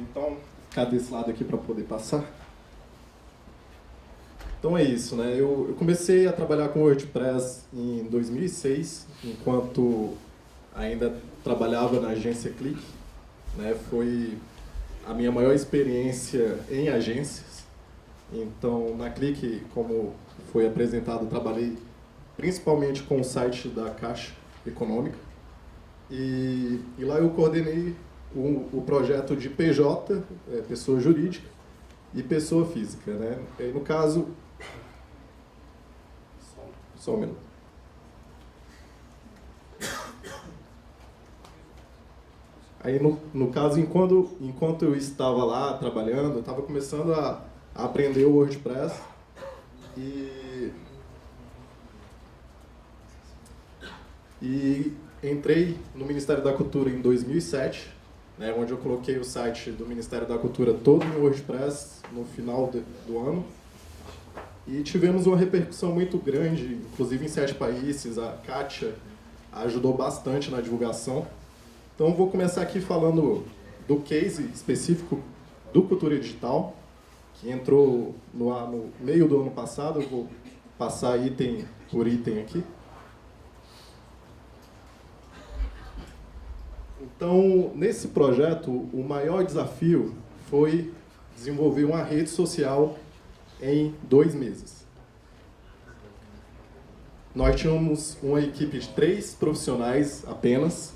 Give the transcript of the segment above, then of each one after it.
Então, cadê esse lado aqui para poder passar? Então é isso, né? Eu comecei a trabalhar com WordPress em 2006, enquanto ainda trabalhava na agência Click, né? Foi a minha maior experiência em agências. Então, na Click, como foi apresentado, trabalhei principalmente com o site da Caixa Econômica. E lá eu coordenei o projeto de PJ, pessoa jurídica, e pessoa física, né? E no caso... Só um minuto. Aí, no caso, enquanto eu estava lá trabalhando, eu estava começando a aprender o WordPress e entrei no Ministério da Cultura em 2007, né, onde eu coloquei o site do Ministério da Cultura todo em WordPress no final do ano. E tivemos uma repercussão muito grande, inclusive em 7 países. A Kátia ajudou bastante na divulgação. Então, vou começar aqui falando do case específico do Cultura Digital, que entrou no meio do ano passado. Eu vou passar item por item aqui. Então, nesse projeto, o maior desafio foi desenvolver uma rede social em 2 meses. Nós tínhamos uma equipe de 3 profissionais apenas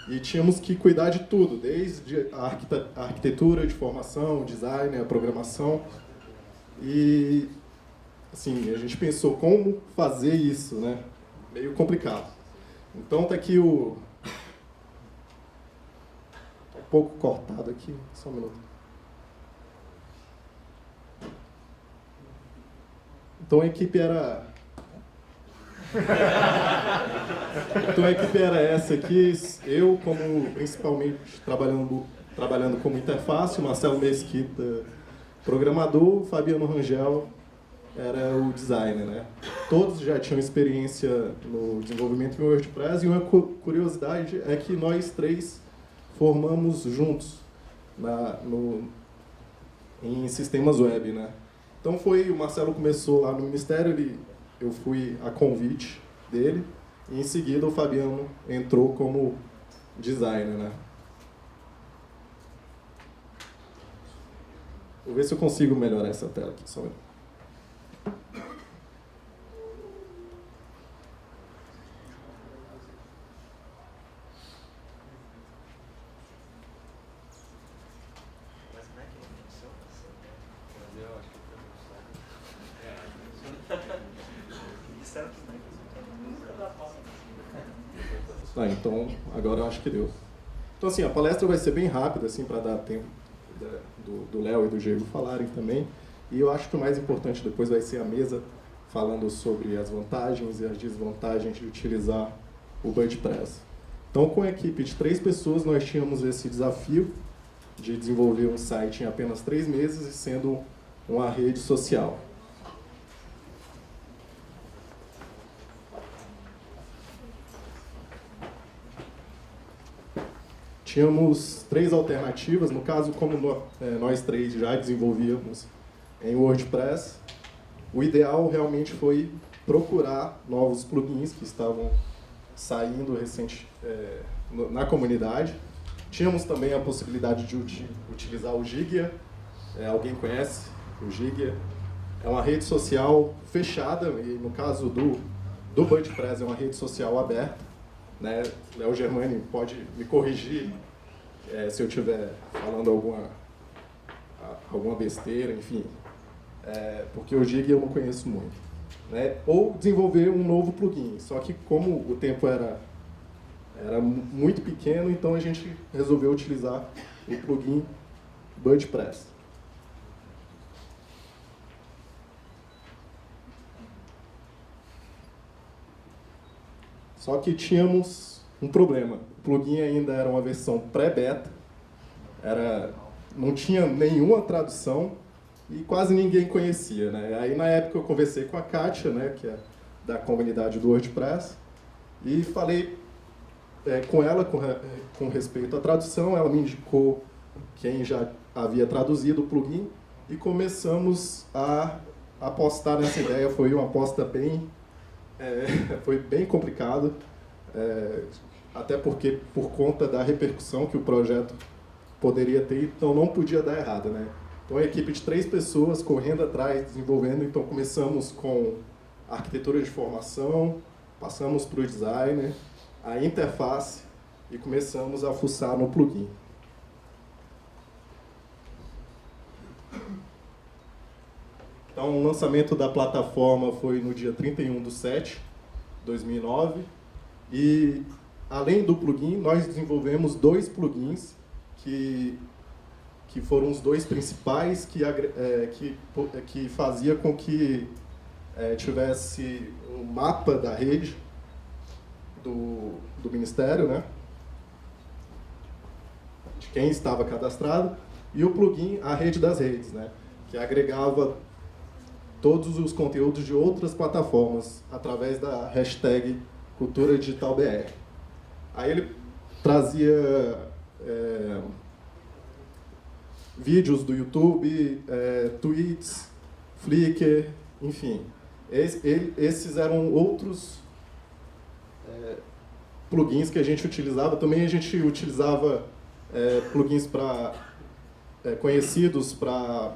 e tínhamos que cuidar de tudo, desde a arquitetura de formação, o design, a programação. E, assim, a gente pensou como fazer isso, né? Meio complicado. Então, tá aqui um pouco cortado aqui, só um minuto. Então a equipe era essa aqui, eu principalmente trabalhando como interface, o Marcelo Mesquita, programador, o Fabiano Rangel era o designer, né? Todos já tinham experiência no desenvolvimento em WordPress e uma curiosidade é que nós 3 formamos juntos em sistemas web, né? Então o Marcelo começou lá no Ministério, eu fui a convite dele, e em seguida o Fabiano entrou como designer, né? Vou ver se eu consigo melhorar essa tela aqui, só um minuto. Tá, então agora eu acho que deu. Então, assim, a palestra vai ser bem rápida, assim, para dar tempo do Léo e do Diego falarem também. E eu acho que o mais importante depois vai ser a mesa falando sobre as vantagens e as desvantagens de utilizar o WordPress. Então, com a equipe de 3 pessoas, nós tínhamos esse desafio de desenvolver um site em apenas 3 meses e sendo uma rede social. Tínhamos 3 alternativas, no caso, como nós 3 já desenvolvíamos em WordPress, o ideal realmente foi procurar novos plugins que estavam saindo na comunidade. Tínhamos também a possibilidade de utilizar o Gigia. Alguém conhece o Gigia? É uma rede social fechada, e no caso do WordPress é uma rede social aberta, né? Léo Germani pode me corrigir se eu estiver falando alguma besteira, enfim, porque o Giga eu não conheço muito, né? Ou desenvolver um novo plugin, só que como o tempo era muito pequeno, então a gente resolveu utilizar o plugin WordPress. Só que tínhamos um problema. O plugin ainda era uma versão pré-beta, não tinha nenhuma tradução e quase ninguém conhecia, né? Aí, na época, eu conversei com a Kátia, né, que é da comunidade do WordPress, e falei com ela com respeito à tradução. Ela me indicou quem já havia traduzido o plugin, e começamos a apostar nessa ideia. Foi uma aposta bem... foi bem complicado, até porque, por conta da repercussão que o projeto poderia ter, então não podia dar errado, né? Então, a equipe de 3 pessoas correndo atrás, desenvolvendo. Então, começamos com a arquitetura de informação, passamos para o designer, a interface, e começamos a fuçar no plugin. Então, o lançamento da plataforma foi no dia 31/7/2009. E, além do plugin, nós desenvolvemos 2 plugins que foram os 2 principais que fazia com que tivesse um mapa da rede do Ministério, né? De quem estava cadastrado, e o plugin A Rede das Redes, né? Que agregava todos os conteúdos de outras plataformas através da hashtag Cultura Digital BR. Aí ele trazia vídeos do YouTube, tweets, Flickr, enfim. Esses eram outros plugins que a gente utilizava. Também a gente utilizava plugins conhecidos para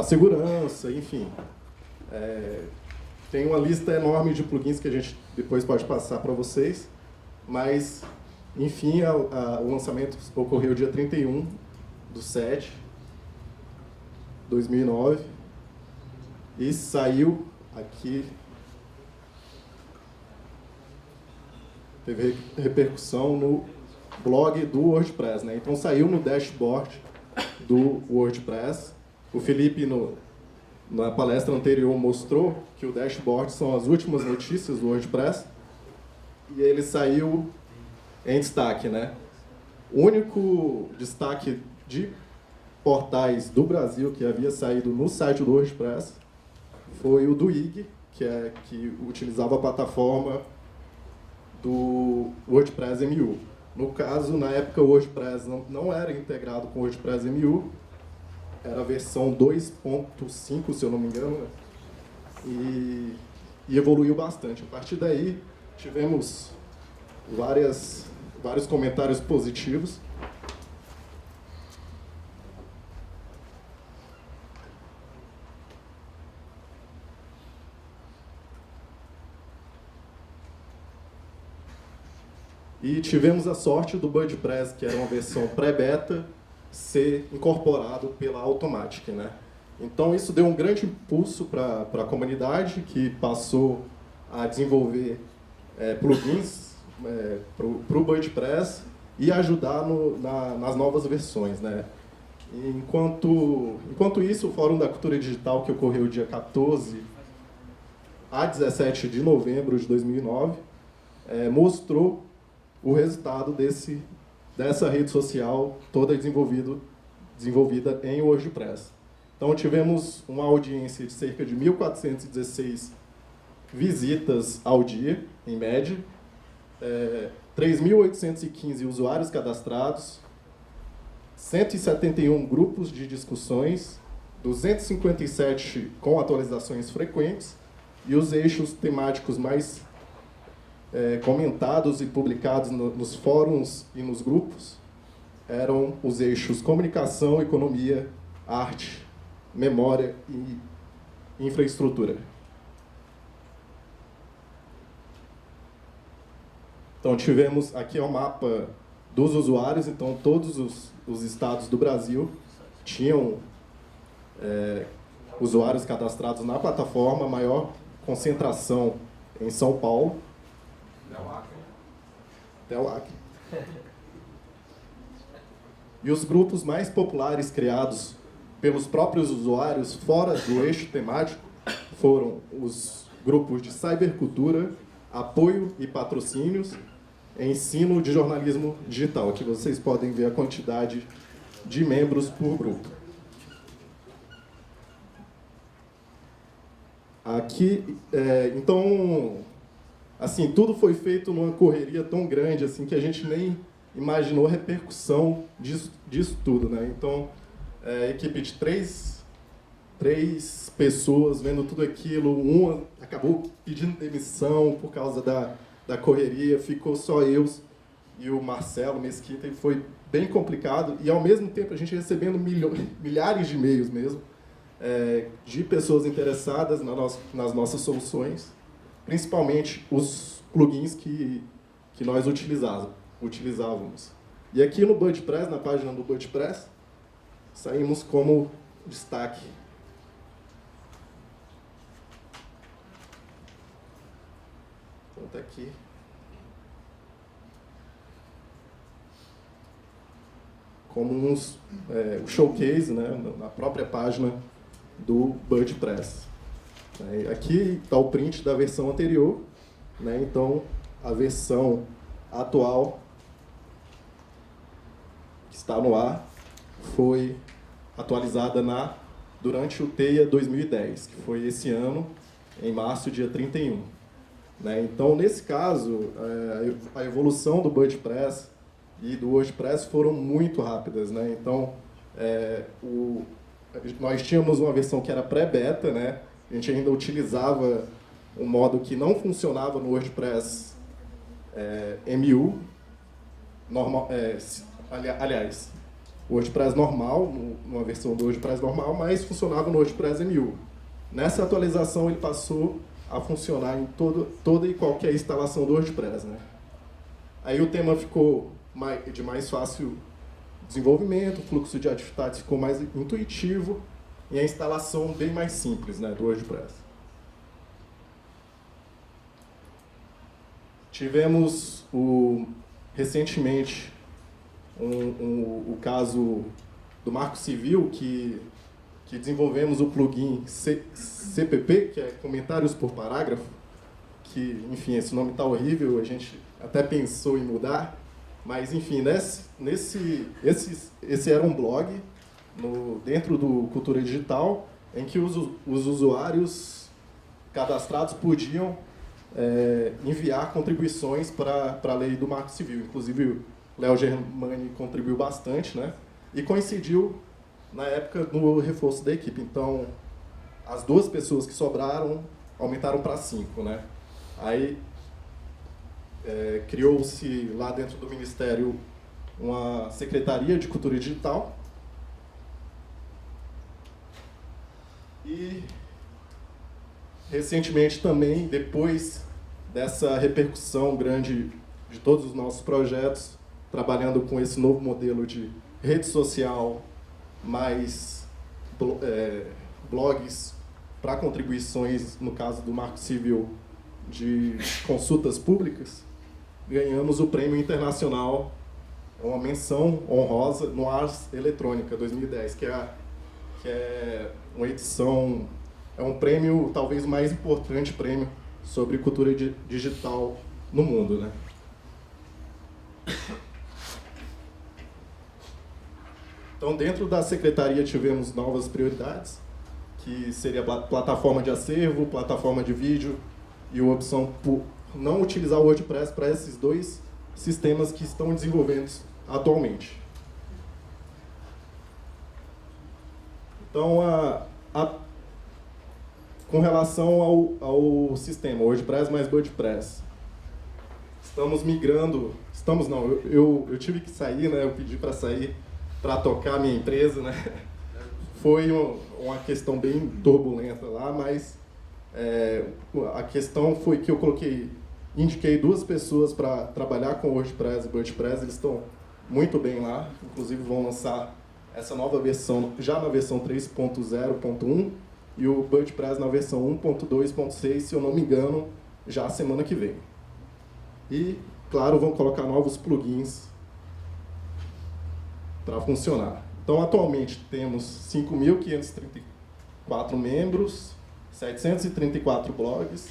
segurança, enfim. Tem uma lista enorme de plugins que a gente depois pode passar para vocês, mas, enfim, o lançamento ocorreu dia 31/7/2009 e saiu aqui, teve repercussão no blog do WordPress, né? Então saiu no dashboard do WordPress. O Felipe, na palestra anterior, mostrou que o dashboard são as últimas notícias do WordPress, e ele saiu em destaque, né? O único destaque de portais do Brasil que havia saído no site do WordPress foi o do IG, que utilizava a plataforma do WordPress MU. No caso, na época, o WordPress não era integrado com o WordPress MU, era a versão 2.5, se eu não me engano, né? E evoluiu bastante. A partir daí, tivemos vários comentários positivos. E tivemos a sorte do WordPress, que era uma versão pré-beta, ser incorporado pela Automatic, né? Então isso deu um grande impulso para a comunidade, que passou a desenvolver plugins para o WordPress e ajudar nas novas versões, né? E enquanto isso, o Fórum da Cultura Digital, que ocorreu dia 14 a 17 de novembro de 2009, mostrou o resultado dessa rede social toda desenvolvida em WordPress. Então, tivemos uma audiência de cerca de 1.416 visitas ao dia, em média, 3.815 usuários cadastrados, 171 grupos de discussões, 257 com atualizações frequentes, e os eixos temáticos mais comentados e publicados nos fóruns e nos grupos eram os eixos comunicação, economia, arte, memória e infraestrutura. Então, tivemos aqui o mapa dos usuários. Então, todos os estados do Brasil tinham usuários cadastrados na plataforma, maior concentração em São Paulo. Até o Acre. E os grupos mais populares criados pelos próprios usuários fora do eixo temático foram os grupos de cybercultura, apoio e patrocínios, ensino de jornalismo digital. Aqui vocês podem ver a quantidade de membros por grupo. Aqui, então, assim, tudo foi feito numa correria tão grande assim que a gente nem imaginou a repercussão disso tudo, né? Então, equipe de três pessoas vendo tudo aquilo, uma acabou pedindo demissão por causa da correria, ficou só eu e o Marcelo Mesquita, e foi bem complicado, e ao mesmo tempo a gente recebendo milhares de e-mails mesmo, de pessoas interessadas nas nossas soluções, principalmente os plugins que nós utilizávamos. E aqui no WordPress, na página do WordPress, saímos como destaque. Então está aqui. Como um showcase, né, na própria página do WordPress. Aqui está o print da versão anterior, né, então a versão atual que está no ar foi atualizada durante o TEIA 2010, que foi esse ano, em março, dia 31. Né? Então, nesse caso, a evolução do WordPress e do WordPress foram muito rápidas. Né? Então, nós tínhamos uma versão que era pré-beta, né? A gente ainda utilizava um modo que não funcionava no WordPress MU, normal, aliás, o WordPress normal, numa versão do WordPress normal, mas funcionava no WordPress MU. Nessa atualização ele passou a funcionar em toda e qualquer instalação do WordPress. Né? Aí o tema ficou de mais fácil desenvolvimento, o fluxo de atividades ficou mais intuitivo e a instalação bem mais simples, né, do WordPress. Tivemos recentemente o caso do Marco Civil, que desenvolvemos o plugin CPP, que é Comentários por Parágrafo, que, enfim, esse nome está horrível, a gente até pensou em mudar, mas, enfim, esse era um blog dentro do Cultura Digital, em que os usuários cadastrados podiam enviar contribuições para a lei do Marco Civil. Inclusive, o Léo Germani contribuiu bastante, né? E coincidiu, na época, no reforço da equipe. Então, as 2 pessoas que sobraram aumentaram para 5, né? Aí, criou-se lá dentro do Ministério uma Secretaria de Cultura Digital. E, recentemente também, depois dessa repercussão grande de todos os nossos projetos, trabalhando com esse novo modelo de rede social, mais blogs para contribuições, no caso do Marco Civil, de consultas públicas, ganhamos o Prêmio Internacional, uma menção honrosa no Ars Eletrônica 2010, que é uma edição, é um prêmio, talvez o mais importante prêmio sobre cultura digital no mundo, né? Então, dentro da secretaria tivemos novas prioridades, que seria a plataforma de acervo, plataforma de vídeo e a opção por não utilizar o WordPress para esses 2 sistemas que estão desenvolvendo atualmente. Então, com relação ao sistema WordPress mais WordPress, estamos migrando, eu tive que sair, né? Eu pedi para sair para tocar a minha empresa, né? Foi uma questão bem turbulenta lá, mas a questão foi que eu indiquei 2 pessoas para trabalhar com WordPress e WordPress, eles estão muito bem lá, inclusive vão lançar essa nova versão, já na versão 3.0.1, e o WordPress na versão 1.2.6, se eu não me engano, já a semana que vem. E, claro, vão colocar novos plugins para funcionar. Então, atualmente, temos 5.534 membros, 734 blogs,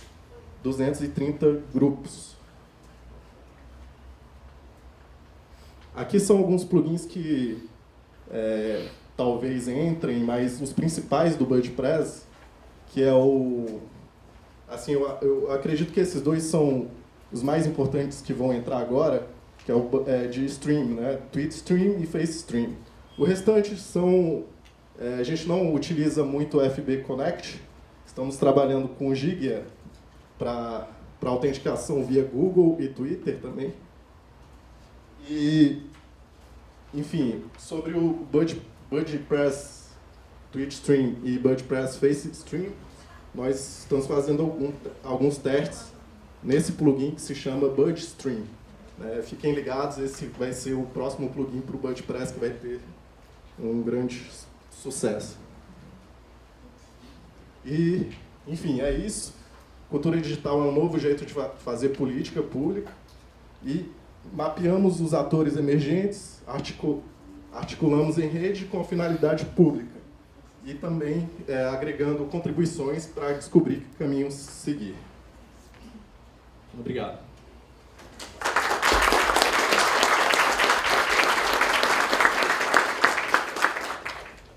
230 grupos. Aqui são alguns plugins que talvez entrem, mas os principais do WordPress, que é assim, eu acredito que esses 2 são os mais importantes que vão entrar agora, que é de stream, né? TweetStream e FaceStream. O restante são... a gente não utiliza muito o FB Connect, estamos trabalhando com o Giga para autenticação via Google e Twitter também. E, enfim, sobre o BuddyPress TweetStream e BuddyPress FaceStream, nós estamos fazendo alguns testes nesse plugin que se chama BudStream. Fiquem ligados, esse vai ser o próximo plugin para o BuddyPress que vai ter um grande sucesso. E, enfim, é isso. Cultura digital é um novo jeito de fazer política pública e mapeamos os atores emergentes, articulamos em rede com a finalidade pública e também agregando contribuições para descobrir que caminhos seguir. Obrigado.